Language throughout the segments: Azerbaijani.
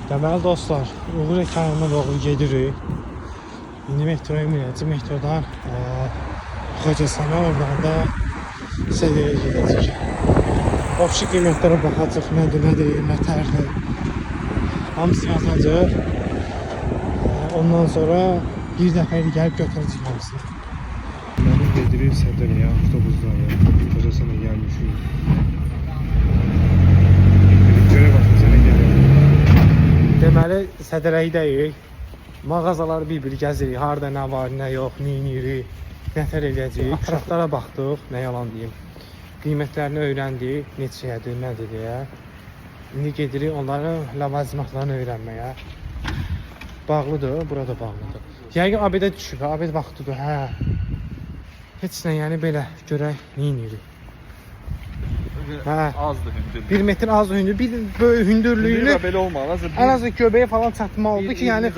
Deməli dostlar, Uğur Ekranına doğru gedirik. İndi metroya minəcək, metrodan Xocəsana, oradan da Sədəyə gedəcək. Vəbşi qiymətlərə baxacaq, nədir, nətərdir. Hamısı yazacaq. Ondan sonra bir dəfə gəlib götürəcək hamısını. Deməli gedirik Sədəyə, avtobusları, Xocəsana gəlmişik. Görə baxın, sənə gəlir. Deməli Sədərəydəyik. Mağazaları bir-bir gəzirik. Harda nə var, nə yox, neyinirik, nətər eləyəcəyik. Uşaqlara baxdıq, nə yalan deyim. Qiymətlərini öyrəndik, neçəyədir, nədir deyə. İndi gedirik onların ləvazimatlarını öyrənməyə. Bağlıdır, burada bağlıdır. Yəqin abedə düşüb, abed vaxtıdır, hə. Heç nə, yəni belə görək, neyinirik. Hə. Azdır hündürlüyü. 1 metr az hündür, bir böyle hündürlüğünü Belə olmalı. en az göbeğe falan çatmalıdır ki yani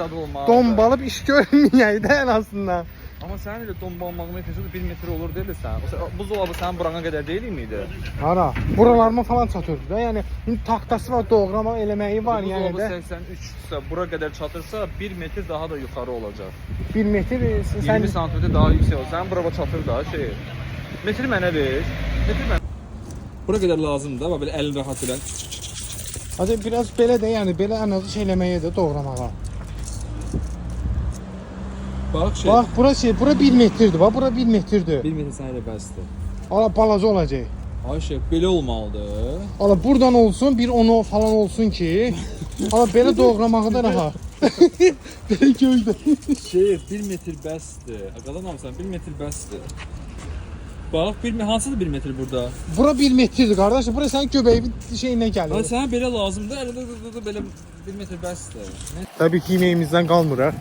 dombalıp iş görmeyeydi en azından. Amma sənin elə dombalmağına ehtiyacı 1 metr olur deyilsən. Buzdolabı sənin burana qədər deyil miydi? Hara, buralarıma falan çatırdı da yani taxtası var, doğrama elemeği var yani Buzdolabı de. 83'sə bura qədər çatırsa 1 metr daha da yuxarı olacaq. 1 metr 20 santimetr daha yüksək olur. Sənin bura çatır da şey. Metri mənə ver. Metri mənə. Bura qədər lazımdır da, belə əlin rahat elə. Hadi biraz belə de yani belə en azı şeylemeye de doğramağa. Bax şey. Bak burası bura 1 metrdir. Bak bura 1 metrdir. 1 metr sənə elə bəsdir. Ala balaca olacak. Ayşə, belə olmalıdır. Ala buradan olsun, bir onu falan olsun ki. Ala belə doğramağı da rahat. Belə göydə. Şey, 1 metr bəsdir. Qalanamsan 1 metr bəsdir. Bax, hansıdır 1 metr burada? Bura 1 metrdir qardaş. Bura sənin göbeğin şeyinə gəlir. Ay sənə belə lazımdır. Əlində belə 1 metr bəsdir. Təbii ki, yeməyimizdən qalmır ha.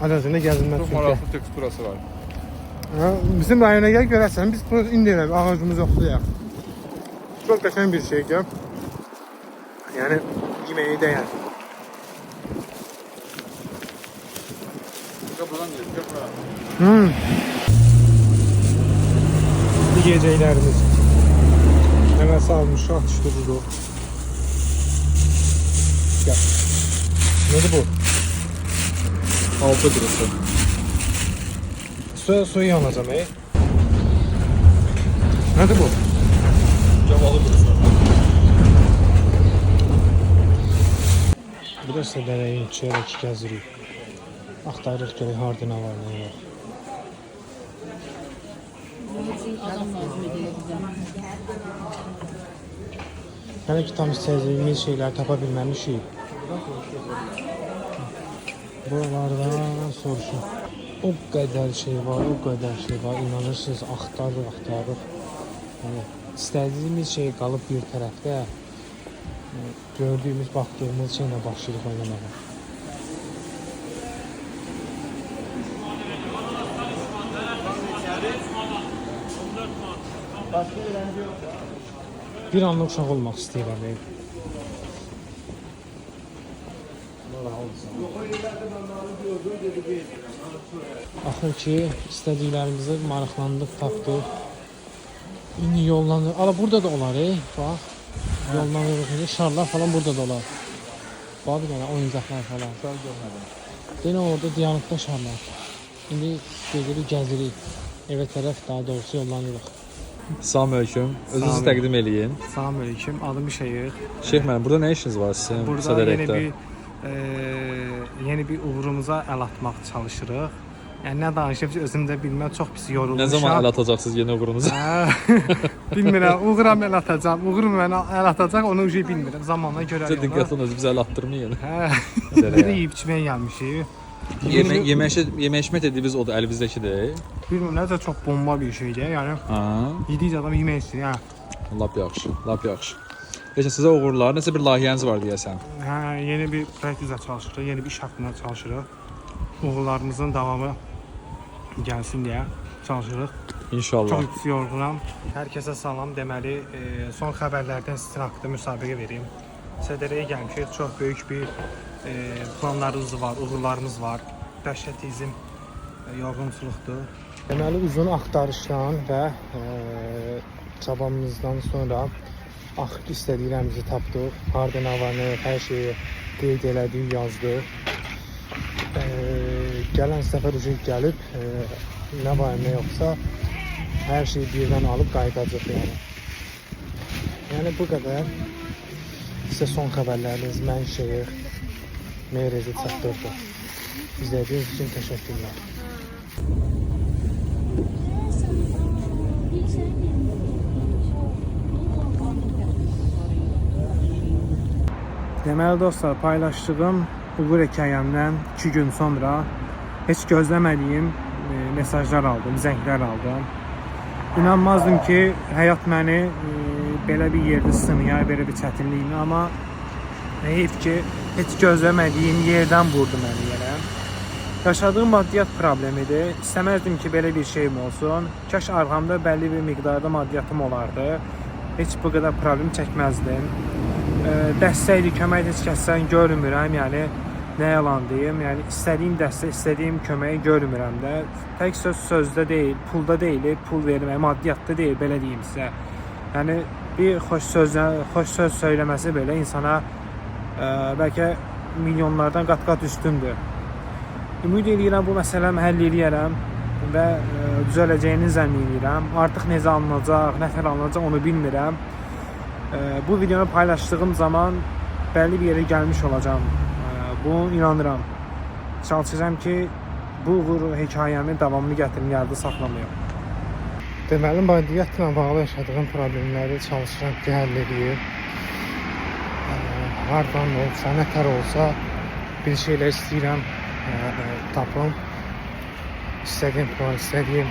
Azərbaycanda gəzilməz Çox maraqlı teksturası var. Ha, bizim rayona gəl görərsən, biz burada indi elə ağacımız yoxdur ya. Çox qəşəng bir şey ki. Yəni yeməyə dəyər. Buradan gəlir, buradan. Yiyəcəklərimiz. Nəvəsi almış, atışdı budur. Gəl. Nədir bu? Alfa qırısı. Suyu yanacam, Nədir bu? Yavalı qırısı. Bu da Sədərəyin çörək gəzirik. Axtarırıq görək harda nə var, nə yox. Adam lazım ediyor bize. Hələ ki tam istədiyimiz şeyləri tapa bilməmişik. Buralardan soruşun. O qədər şey var, inanırsınız, axtarırıq. Yəni, istədiyimiz şey qalıb bir tərəfdə, gördüyümüz, baxdığımız şeylə başlayırıq oynamağa. Bir anlıq uşaq olmaq istəyirəm. Axır ki, istədiklərimizi maraqlandıq, tapdıq. İndi yollanır. Ala burada da olar, bax. Yollanırıq, şarlar falan burada da olar. Bax bir dənə oyuncaqlar falan. Şar görmədim. Yenə orada dayanıqda şarlar. İndi gedirik, gəzirik. Evə tərəf daha doğrusu yollanırıq. Salamünaleyküm. Özünüzü təqdim eləyin. Salamünaleyküm, adım Şeyx. Şeyx mənim, burada nə işiniz var sizin? Burada yeni bir uğurumuza əl atmaq çalışırıq. Yəni nə danışıb özüm də bilmirəm, çox pis yorulmuşam. Nə zaman əl atacaqsınız yeni uğurunuza? Bilmirəm, uğuram əl atacağam. Uğur mənə əl atacaq, onu ucu bilmirəm. Zamanla görərik onu. Diqqətli olun, özü bizə əl attırmayın. Hə. Burada yeyib içməyə gəlmişik. Yemək içmək dediyiniz odur, əlinizdəkidir. Bilmirəm, nəsə çox bomba bir şeydir. Yəni yedikcə adam yemək istəyir, hə. Lap yaxşı, lap yaxşı. Geçən sizə uğurlar, nəsə bir layihəniz var deyəsən. Hə, yeni bir proyekt üzrə çalışırıq, yeni bir iş haqqında çalışırıq. Uğurlarımızın davamı gəlsin deyə çalışırıq. İnşallah. Çox pis yorğunam. Hər kəsə salam. Deməli, son xəbərlərdən sizin haqqında müsabiqə vereyim. Sədərəyə gəlmişik. Çox böyük bir planlarımız var, uğurlarımız var. Dəhşətizm, yorğunçuluqdur. Deməli, uzun axtarışdan və çabamızdan sonra Axır istədiklərimizi tapdıq. Harda nə var, nə yox, hər şeyi qeyd elədik, yazdıq. Gələn səfər ucu gəlib, nə var, nə yoxsa hər şeyi birdən alıb qayıdacaq yəni. Yəni bu qədər. Sizə son xəbərləriniz mən Şeyx Meyrezi çatdırdı. İzlədiyiniz üçün təşəkkürlər. Deməli dostlar, paylaşdığım uğur hekayəmdən 2 gün sonra heç gözləmədiyim mesajlar aldım, zənglər aldım. İnanmazdım ki, həyat məni belə bir yerdə sınıyar, belə bir çətinliyini, amma heyf ki, heç gözləmədiyim yerdən vurdu məni yerə. Yaşadığım maddiyyat problemidir. İstəməzdim ki, belə bir şeyim olsun. Kaş arxamda bəlli bir miqdarda maddiyyatım olardı. Heç bu qədər problem çəkməzdim. Dəstəkli, kömək heç kəsdən görmürəm, yəni nə yalan deyim, yəni istədiyim dəstək, istədiyim köməyi görmürəm də. Tək söz sözdə deyil, pulda deyil, pul vermək, maddiyyatda deyil, belə deyim sizə. Yəni bir xoş söz söyləməsi belə insana bəlkə milyonlardan qat-qat üstündür. Ümid edirəm bu məsələmi həll edərəm və düzələcəyini zənn edirəm. Artıq necə alınacaq, nə tər alınacaq onu bilmirəm. Bu videonu paylaşdığım zaman bəlli bir yerə gəlmiş olacağım. Bunu inanıram. Çalışacağım ki, bu uğur hekayəmi davamlı gətirim, yarıda saxlamayım. Deməli, maddiyyatla bağlı yaşadığım problemləri çalışıram ki, həll edeyim. Hardan olsa, nə tər olsa bir şeylər istəyirəm, tapım. İstədiyim plan, istədiyim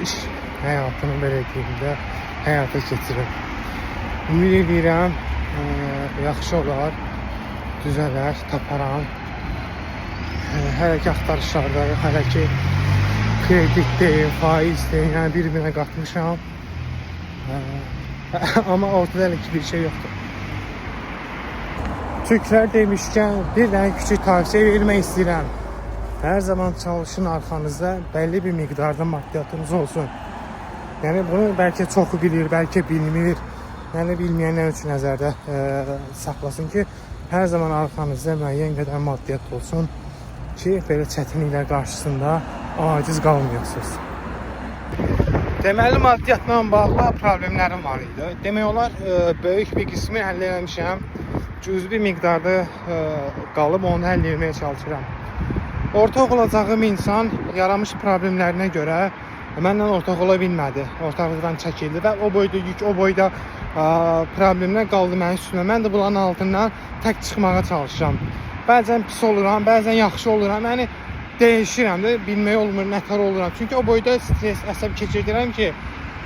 iş həyatını belə deyimdə həyata keçirim. Ümid edirəm, yaxşı olar, düzələr, taparam. Hələ ki axtarışlardayım, hələ ki kreditdeyim, faizdeyim, yəni bir-birinə qatmışam. Amma ortada hələ ki bir şey yoxdur. Türklər demişkən bir dənə küçük tavsiyə vermək istəyirəm. Hər zaman çalışın arxanızda bəlli bir miqdarda maddiyyatınız olsun. Yəni bunu bəlkə çoxu bilir, bəlkə bilmir. Yəni bilməyənlər üçün nəzərdə saxlasın ki, hər zaman arxanızda müəyyən qədər maddiyyat olsun ki, belə çətinliklər qarşısında aciz qalmayasınız. Deməli, maddiyyatla bağlı problemlərim var idi. Demək olar, böyük bir qismi həll eləmişəm. Cüzi miqdarda qalıb onu həll etməyə çalışıram. Ortaq olacağım insan yaramış problemlərinə görə mənlə ortaq ola bilmədi. Ortaqlıqdan çəkildi və o boyda yük, o boyda problemlər qaldı mənim üstümə. Mən də bunların altından tək çıxmağa çalışıram. Bəzən pis oluram, bəzən yaxşı oluram. Yəni dəyişirəm də, bilmək olmur, nətər oluram. Çünki o boyda stres, əsəb keçirdirəm ki,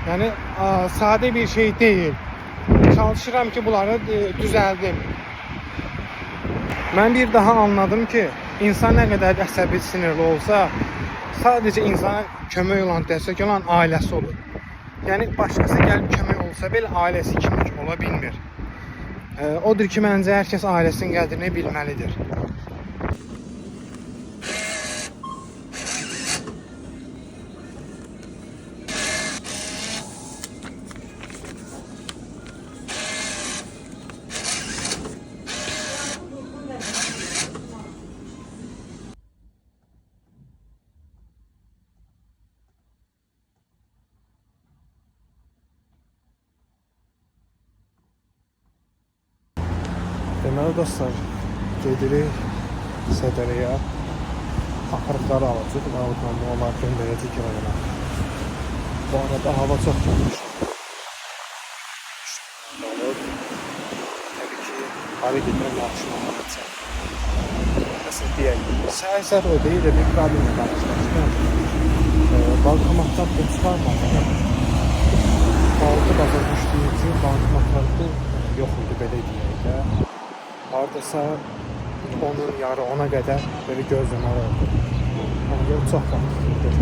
yəni sadə bir şey deyil. Çalışıram ki, bunları düzəldim. Mən bir daha anladım ki, insan nə qədər əsəbi, sinirli olsa, sadəcə insana kömək olan, dəstək olan ailəsi olur. Yəni başqası gəlib kömək olsa belə ailəsi kimi ola bilmir. Odur ki, məncə hər kəs ailəsinin qədrini bilməlidir. Deməli dostlar, gedirik Sədərəyə, aparıqları alacaq və onlar göndərəcək rayona. Bu arada hava çox gəlmiş. Təbii ki, hara gedirəm, yaxşıma baxacaq. Nəsə deyək, səhər o deyil də bir problemlə qarşılaşdım. Bankomatdan pul çıxarmadım. 6 baza düşdüyü üçün bankomatlarda yox idi, belə deyək də. Haradasa onun yarı ona qədər belə gözləməli oldu. Yol çox vaxtlıdır.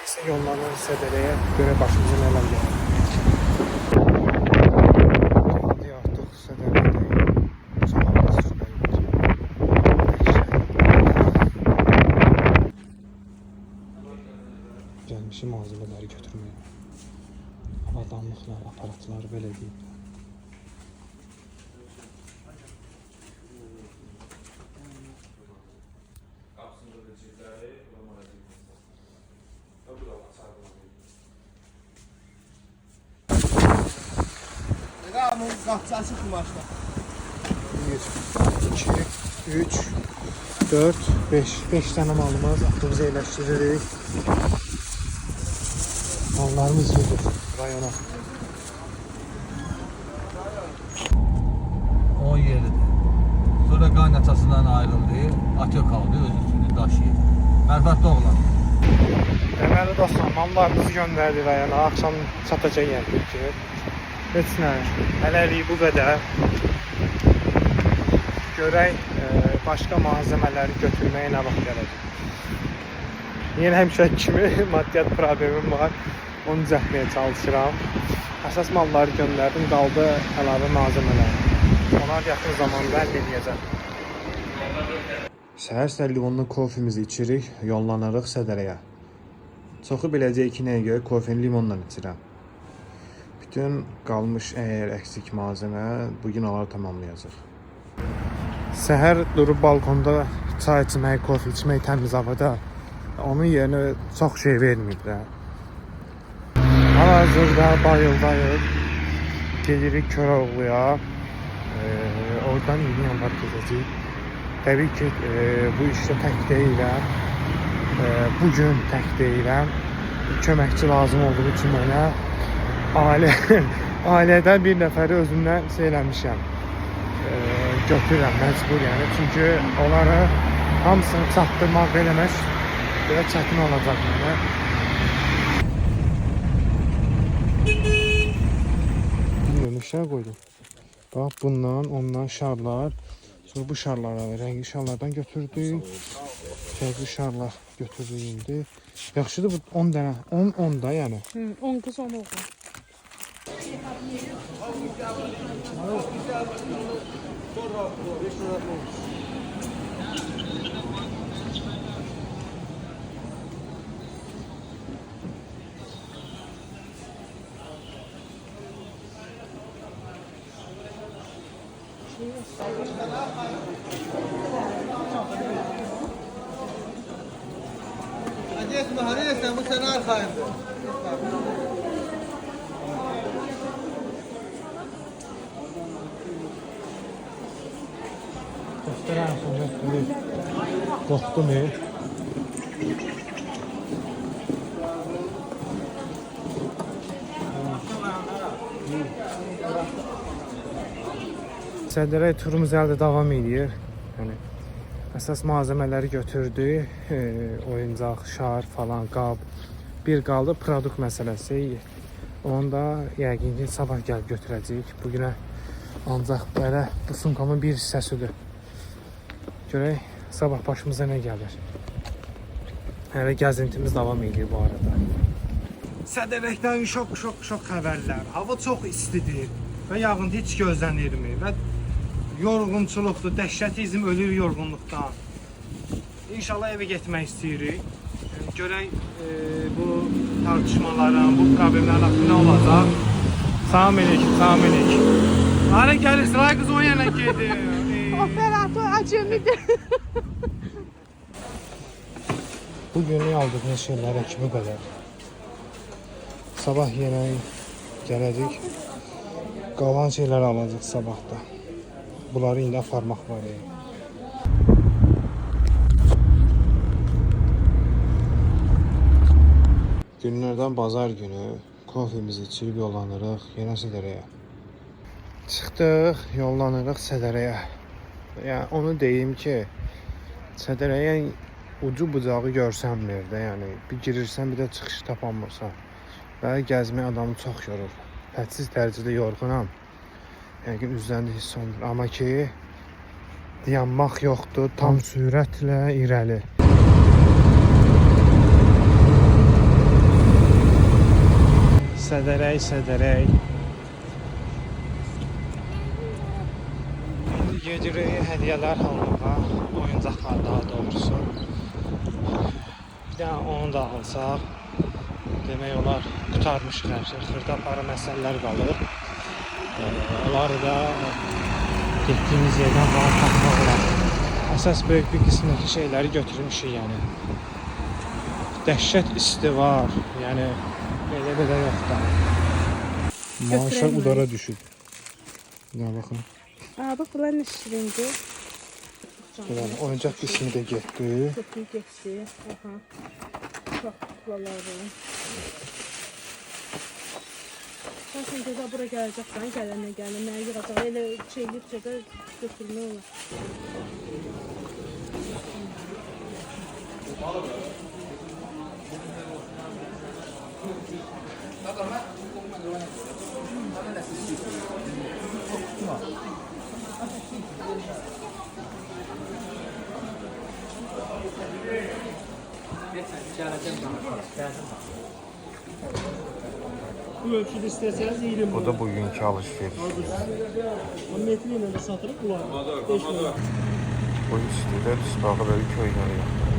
İsə yollardan Sədərəyə görə başımıza nələr gəlir. Hadi artıq Sədərəyədəyik. Çağımız gəlmişim malzemələri götürməyə. Hava avadanlıqlar, aparatlar belə deyim. Qapısı açıq maşına. 1, 2, 3, 4, 5. 5 dənə malımız avtobusa yerləşdiririk. Mallarımız gedir rayona. O yeridir. Sonra qaynatasından ayrıldı, atık aldı, öz üçün daşıyır. Mərfətli oğlan. Deməli dostlar, mallarımızı göndərdik rayona. Axşam çatacaq yəni ki. Heç nə. Hələlik bu qədər. Görək başqa malzemələri götürməyə nə vaxt gələcək. Yenə həmişə kimi maddiyyat problemim var. Onu düzəltməyə çalışıram. Əsas malları göndərdim, qaldı əlavə malzemələr. Onlar yaxın zamanda əldə edəcəm. Səhər limonlu kofemizi içirik, yollanırıq Sədərəyə. Çoxu biləcək ki, nəyə görə kofeni limonla içirəm. Bütün qalmış əgər əksik malzemə bugün onları tamamlayacaq. Səhər durub balkonda çay içmək, kofe içmək təmiz havada. Onun yerinə çox şey verməyiblər. Hal-hazırda bayıldayıq. Gedirik Köroğluya. Oradan 20 yanvar gezəcəyik. Təbii ki, bu işdə tək deyiləm. Bugün tək deyiləm. Köməkçi lazım olduğu üçün mənə ailədən bir nəfəri özümdən eləmişəm. Götürürəm məcbur yəni. Çünki onları hamısını çatdırmaq eləmək belə çətin olacaq mənə. Bilmiyorum, işler koydum. Bak bundan, ondan şarlar. Sonra bu şarlara, rəngli şarlardan götürdük. Fərqli şarlar götürdük indi. Yaxşıdır bu 10 dənə, 10 da yəni. 10 qız 10 oğlan. Hadi mahalle sen bu sene arkayında. Göstərən sonra qorxdu mu? Sədərək turumuz əldə davam edir. Yəni əsas malzemələri götürdük. Oyuncaq, şar falan, qab. Bir qaldı produkt məsələsi. Onu da yəqin ki sabah gəlib götürəcəyik. Bu günə ancaq belə bu sumkamın bir hissəsidir. Görək sabah başımıza nə gəlir. Hələ gəzintimiz davam edir bu arada. Sədərəkdən şok xəbərlər. Hava çox istidir və yağıntı heç gözlənilmir və yorğunçuluqdur, dəhşətizm ölür yorğunluqdan. İnşallah evə getmək istəyirik. Görək bu tartışmaların, bu problemlərin haqqı nə olacaq. Salam eləyik. Hara gəlir, sıra qız o yana gedir. Operator acemidir. Bugün aldığımız şeylər kimi qədər. Sabah yenə gələcək. Qalan şeylər alacaq sabahda. Bunları indi aparmaq var. Günlərdən bazar günü kofemizi içib yollanırıq yenə Sədərəyə. Çıxdıq, yollanırıq Sədərəyə. Yəni onu deyim ki, Sədərəyə ucu bucağı görsənmir də, yəni bir girirsən bir də çıxış tapamırsan. Və gəzmək adamı çox yorur. Hədsiz dərəcədə yorğunam. Yəqin üzlərində hiss olunur. Amma ki, dayanmaq yoxdur. Tam sürətlə irəli. Sədərək. Gedirik hədiyyələr almağa. Oyuncaqlar daha doğrusu. Bir də onu da alsaq. Demək olar qurtarmışıq hər şey. Xırda para məsələlər qalır. Onları da getdiyimiz yerdən falan tapmaq olar. Əsas böyük bir qismdəki şeyləri götürmüşük yəni. Dəhşət isti var. Yəni belə yox da. Maaşa udara düşüb. Buna baxın. Bax, bunlar nə şirindir. Buranın oyuncaq qismi də getdi. Köpüyü getdi. Aha. Bax, kuklaları. Sən şimdi də bura gələcəksən, gələnə mənə yığacaq. Elə şey yığacaq da götürmək olar. Bu ölçüde isteseniz 20 Bu da bugünkü alışveriş. metri ile de satılıp bular. 5 milyon. Bu üstüdə tüsbağı böyle köyləri yoxdur.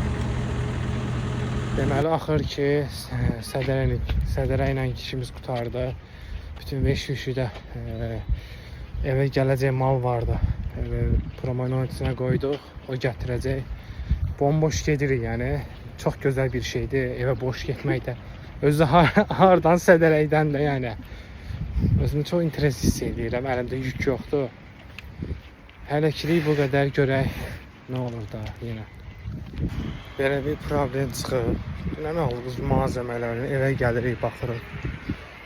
Deməli, axır ki, Sədərə ilə işimiz qutardı. Bütün 5 yükü də evə gələcək mal vardı. Promoyun içinə qoyduq, o gətirəcək. Bomboş gedirik yəni. Çox gözəl bir şeydir, evə boş getmək də. Özü hardan Sədərəkdən də yəni. Özümü çox interes hiss edirəm, əlimdə yük yoxdur. Hələkilik bu qədər görək nə olur da yenə. Belə bir problem çıxır. Dünən aldığımız malzəmələrin evə gəlirik, baxırıq.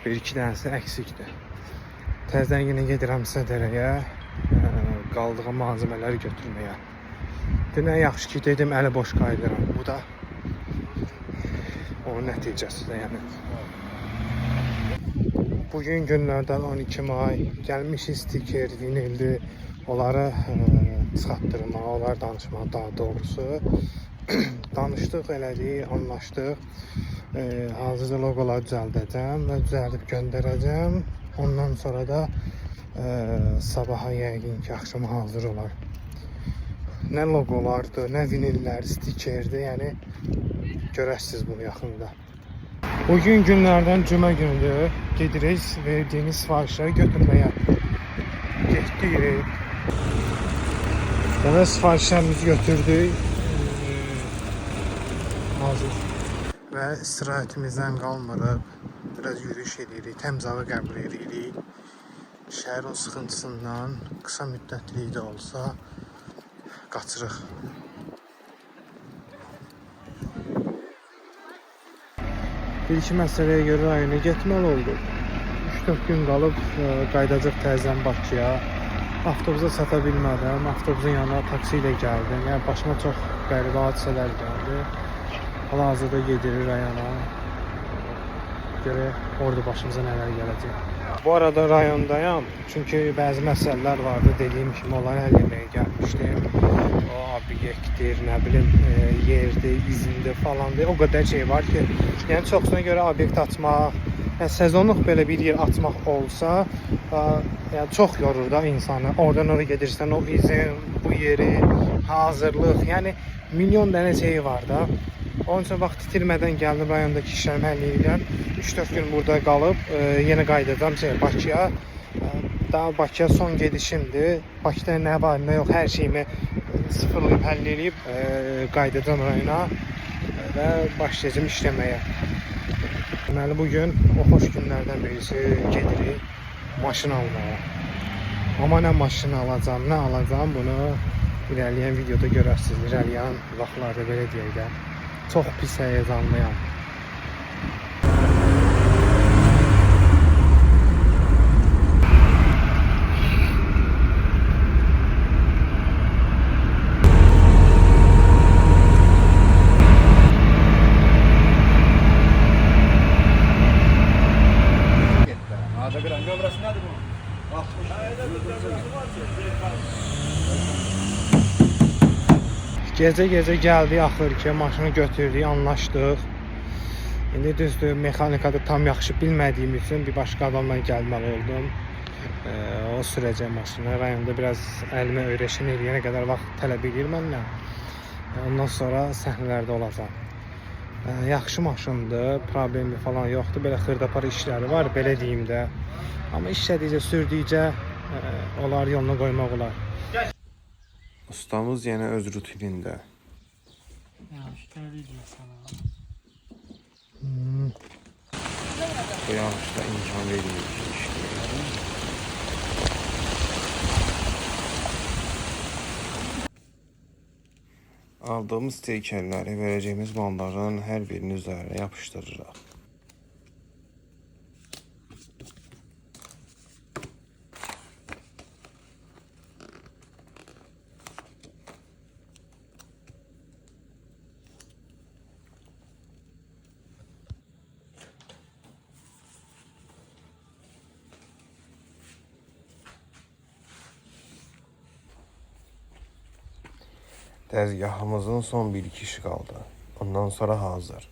Bir-iki dənəsi əksikdir. Təzədən yenə gedirəm Sədərəyə, qaldığım malzəmələri götürməyə. Dünən yaxşı ki dedim, əli boş qayıdıram. Bu da onun nəticəsidir yəni. Bugün günlərdən 12 may gəlmişik stiker, vinildi. Onları çıxartdırmaq, onları danışmaq daha doğrusu. Danışdıq, elədik, anlaşdıq. Hazırda loqoları düzəldəcəm və düzəldib göndərəcəm. Ondan sonra da sabaha yəqin ki, axşama hazır olar. Nə loqolardır, nə vinillər, stikerdir, yəni görəsiniz bunu yaxında. Bugün günlərdən cümə günüdür. Gedirik verdiyimiz sifarişləri götürməyə. Getdik. Demək sifarişlərimizi götürdük. Hazır. Və istirahətimizdən qalmırıq. Biraz yürüyüş edirik, təmiz hava qəbul edirik. Şəhərin sıxıntısından qısa müddətli də olsa qaçırıq. Bir-iki məsələyə görə rayona getməli olduq. 3-4 gün qalıb qaydacaq təzən Bakıya. Avtobusa çata bilmədim. Avtobusun yanına taksi ilə gəldim. Yəni başıma çox qəribə hadisələr gəldi. Hal-hazırda gedirik rayona. Görək orada başımıza nələr gələcək. Bu arada rayondayam. Çünki bəzi məsələlər vardı. Dediyim kimi onları həll etməyə gəlmişdim. O obyektdir, nə bilim, yerdir, izindir falandır. O qədər şey var ki, yəni çoxsuna görə obyekt açmaq, yəni sezonluq belə bir yer açmaq olsa, yəni çox yorur da insanı. Oradan oraya gedirsən, o izin, bu yeri, hazırlıq, yəni milyon dənə şey var da. Onun üçün vaxt itirmədən gəldim, rayondakı işlərimi həll edirəm. 3-4 gün burada qalıb, yenə qaydacam Bakıya. Daha Bakıya son gedişimdir. Bakıda nə var, nə yox, hər şeyimi sıfırlayıb, həll edib qaydacam rayona və başlayacağım işləməyə. Deməli, bugün o xoş günlərdən birisi gedirik maşın almağa. Amma nə maşın alacam, nə alacam, bunu irəliyən videoda görərsiniz. İrəliyən vaxtlarda belə deyək də. Çox pis həyəcanlıyam. Gecə gəldik, axır ki, maşını götürdük, anlaşdıq. İndi düzdür, mexanikada tam yaxşı bilmədiyim üçün bir başqa adamla gəlməli oldum. O sürəcək maşını. Rayonda biraz əlimə öyrəşən eləyənə qədər vaxt tələb edir məndən. Ondan sonra səhnələrdə olacaq. Yaxşı maşındır, problemi falan yoxdur. Belə xırdapara işləri var, belə deyim də. Amma işlədikcə, sürdükcə onlar yoluna qoymaq olar. Ustamız yenə öz rutinində. Bu yağışda imkan vermiyor ki işləyir. Aldığımız steykerləri verəcəyimiz bandajların hər birinin üzərinə yapışdırırıq. Dəzgahımızın son 1-2 işi qaldı. Ondan sonra hazır.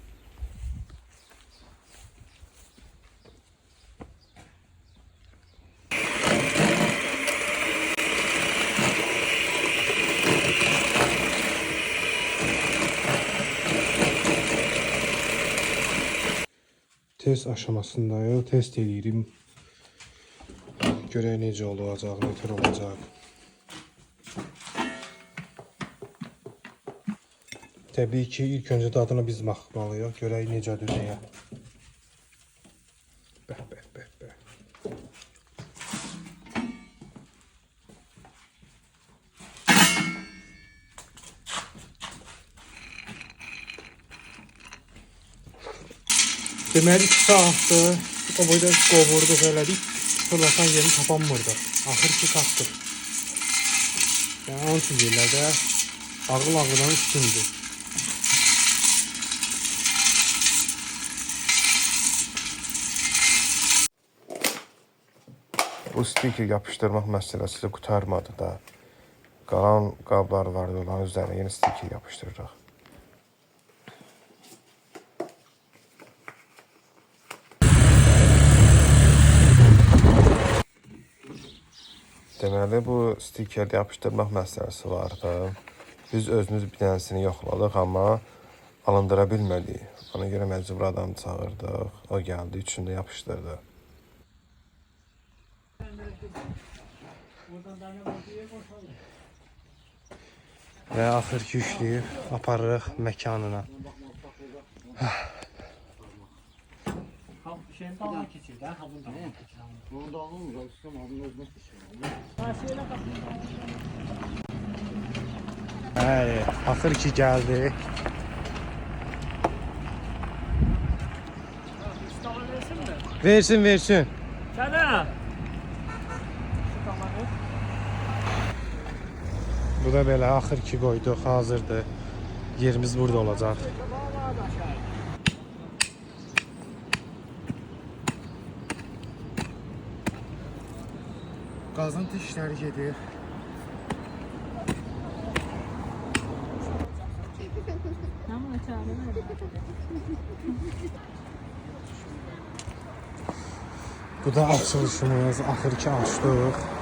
Test aşamasındayım. Test ediyorum. Görək necə olacaq, nətər olacaq. Təbii ki, ilk öncə dadına biz baxmalıyıq. Görək necədir deyə. Bəh. Deməli 2 saatdır. O boyda qovurduq, elədik. Fırlatan yerini tapanmırdıq. Axır ki, tapdıq. Yəni, onun üçün deyirlər də, ağıl ağıldan üstündür. Bu stiker yapışdırmaq məsələsi qurtarmadı da. Qalan qablar vardı, onların üzərinə yeni stiker yapışdırırıq. Deməli, bu stikerdə yapışdırmaq məsələsi vardı. Biz özümüz bir dənəsini yoxladıq, amma alındıra bilmədik. Ona görə məcbur adam çağırdıq. O gəldi, üçünü də yapışdırdı. Və axır ki, yükləyib aparırıq məkanına. Şeyin dalına keçir də, havun dalına keçir. Bunun dalını mı? Ustam abinin özünə keçir. Bəli, axır ki, gəldi. Versin. Sənə! Bu da belə axır ki qoyduq, hazırdır. Yerimiz burada olacaq. Qazıntı işləri gedir. Bu da açılışımız. Axır ki açdıq.